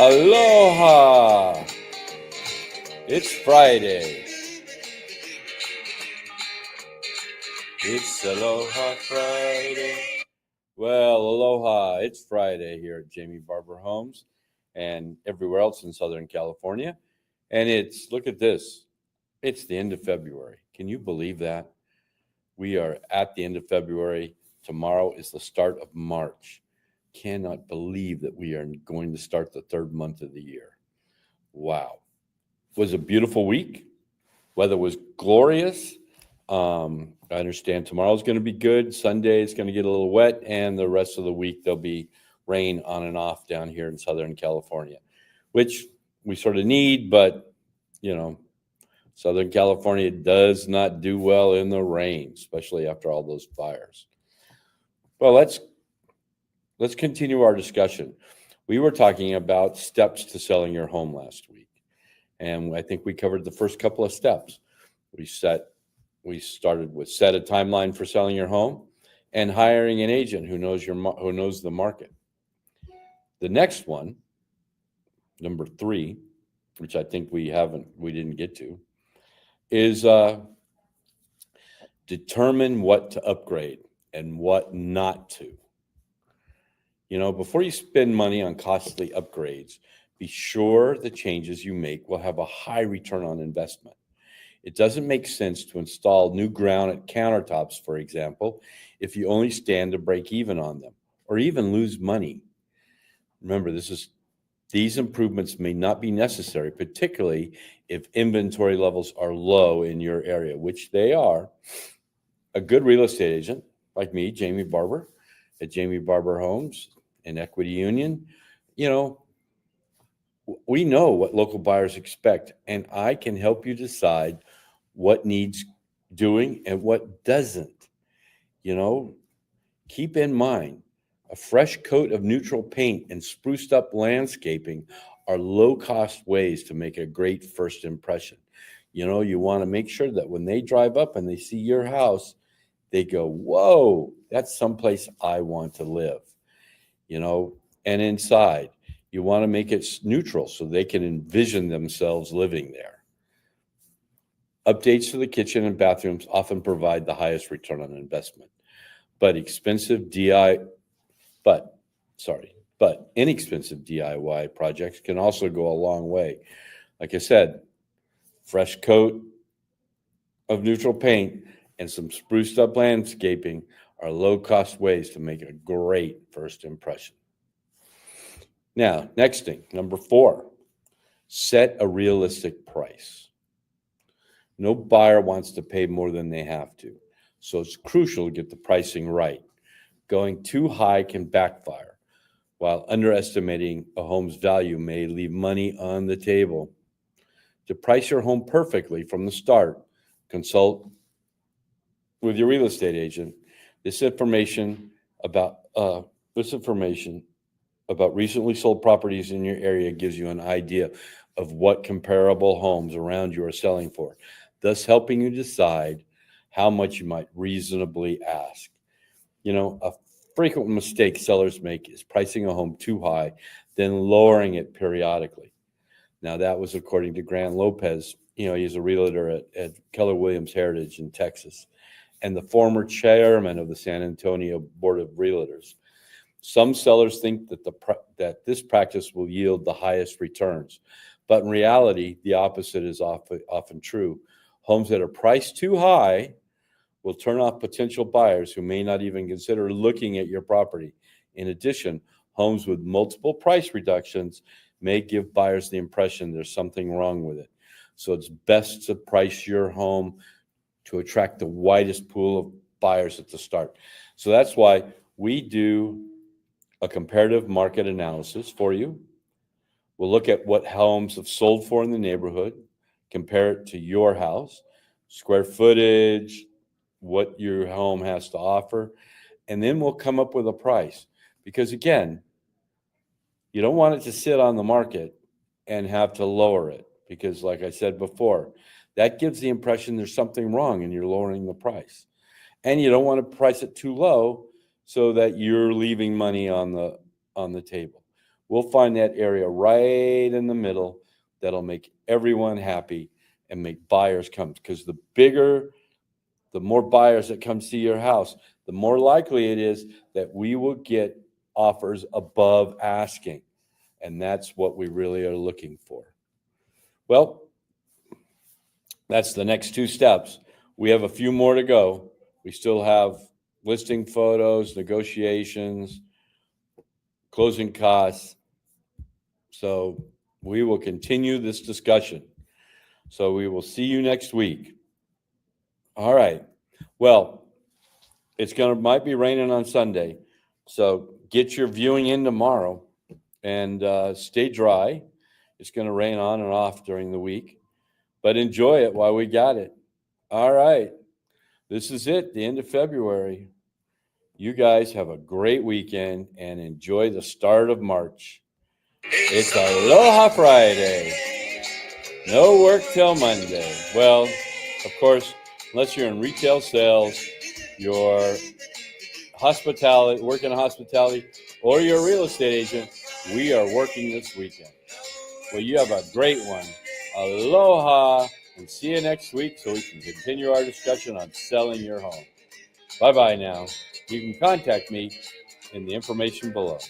Aloha! It's Friday. It's Aloha Friday. Well, aloha. It's Friday here at Jamie Barber Homes and everywhere else in Southern California. And look at this, it's the end of February. Can you believe that? We are at the end of February. Tomorrow is the start of March. Cannot believe that we are going to start the third month of the year. Wow. It was a beautiful week. Weather was glorious. I understand tomorrow's going to be good. Sunday is going to get a little wet, and the rest of the week there'll be rain on and off down here in Southern California, which we sort of need, but Southern California does not do well in the rain, especially after all those fires. Well, let's continue our discussion. We were talking about steps to selling your home last week, and I think we covered the first couple of steps. We started with set a timeline for selling your home and hiring an agent who knows the market. The next one, number 3, which I think we didn't get to, is determine what to upgrade and what not to. Before you spend money on costly upgrades, be sure the changes you make will have a high return on investment. It doesn't make sense to install new granite countertops, for example, if you only stand to break even on them or even lose money. Remember, these improvements may not be necessary, particularly if inventory levels are low in your area, which they are. A good real estate agent like me, Jamie Barber, at Jamie Barber Homes and Equity Union, we know what local buyers expect, and I can help you decide what needs doing and what doesn't. Keep in mind, a fresh coat of neutral paint and spruced up landscaping are low-cost ways to make a great first impression. You want to make sure that when they drive up and they see your house, they go, whoa, that's someplace I want to live. And inside, you want to make it neutral so they can envision themselves living there. Updates to the kitchen and bathrooms often provide the highest return on investment, but inexpensive DIY projects can also go a long way. Like I said, fresh coat of neutral paint and some spruced up landscaping are low-cost ways to make a great first impression. Now, next thing, number 4, set a realistic price. No buyer wants to pay more than they have to, so it's crucial to get the pricing right. Going too high can backfire, while underestimating a home's value may leave money on the table. To price your home perfectly from the start, consult with your real estate agent. This information about recently sold properties in your area gives you an idea of what comparable homes around you are selling for, thus helping you decide how much you might reasonably ask. A frequent mistake sellers make is pricing a home too high, then lowering it periodically. Now, that was according to Grant Lopez. He's a realtor at Keller Williams Heritage in Texas, and the former chairman of the San Antonio Board of Realtors. Some sellers think that this practice will yield the highest returns, but in reality, the opposite is often true. Homes that are priced too high will turn off potential buyers who may not even consider looking at your property. In addition, homes with multiple price reductions may give buyers the impression there's something wrong with it. So it's best to price your home to attract the widest pool of buyers at the start. So that's why we do a comparative market analysis for you. We'll look at what homes have sold for in the neighborhood, compare it to your house, square footage, what your home has to offer, and then we'll come up with a price. Because again, you don't want it to sit on the market and have to lower it, because like I said before, that gives the impression there's something wrong and you're lowering the price. And you don't want to price it too low so that you're leaving money on the table. We'll find that area right in the middle that'll make everyone happy and make buyers come. Because the more buyers that come see your house, the more likely it is that we will get offers above asking. And that's what we really are looking for. Well, that's the next two steps. We have a few more to go. We still have listing photos, negotiations, closing costs. So we will continue this discussion. So we will see you next week. All right. Well, might be raining on Sunday. So get your viewing in tomorrow and stay dry. It's going to rain on and off during the week, but enjoy it while we got it. All right. This is it, the end of February. You guys have a great weekend and enjoy the start of March. It's Aloha Friday. No work till Monday. Well, of course, unless you're in retail sales, you're hospitality, working in hospitality, or you're a real estate agent, we are working this weekend. Well, you have a great one. Aloha, and see you next week so we can continue our discussion on selling your home. Bye-bye now. You can contact me in the information below. Okay.